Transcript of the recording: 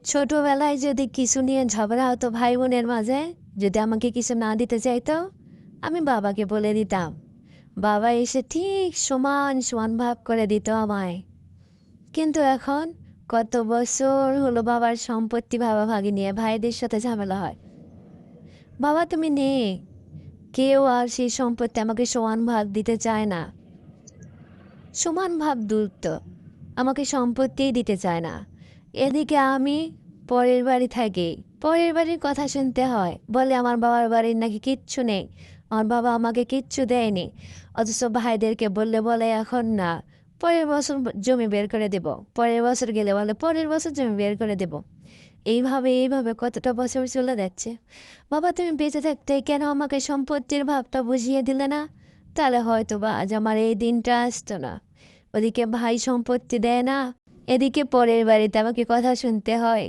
ছোটবেলায় যদি কিছু নিয়ে ঝগড়া হতো ভাই বোনের মাঝে, যদি আমাকে কিছু না দিতে চাইতো, আমি বাবাকে বলে দিতাম। বাবা এসে ঠিক সমান সমান ভাগ করে দিত আমায়। কিন্তু এখন কত বছর হলো বাবার সম্পত্তি ভাগাভাগি নিয়ে ভাইদের সাথে ঝামেলা হয়। বাবা তুমি নেই, কেউ আর সেই সম্পত্তি আমাকে সমান ভাগ দিতে চায় না। সমান ভাগ দূরত্ব, আমাকে সম্পত্তিই দিতে চায় না। এদিকে আমি পরের বাড়ি থাকি, পরের বাড়ির কথা শুনতে হয়, বলে আমার বাবার বাড়ির নাকি কিচ্ছু নেই, আমার বাবা আমাকে কিচ্ছু দেয়নি। অথচ ভাইদেরকে বললে বলে এখন না, পরের বছর জমি বের করে দেব, পরের বছর গেলে বলে পরের বছর জমি বের করে দেব। এইভাবে এইভাবে কতটা বছর চলে যাচ্ছে। বাবা তুমি বেঁচে থাকতে কেন আমাকে সম্পত্তির ভাবটা বুঝিয়ে দিলে না? তাহলে হয়তো বা আজ আমার এই দিনটা আসতো না। ওদিকে ভাই সম্পত্তি দেয় না, এদিকে পরের বাড়িতে আমাকে কথা শুনতে হয়।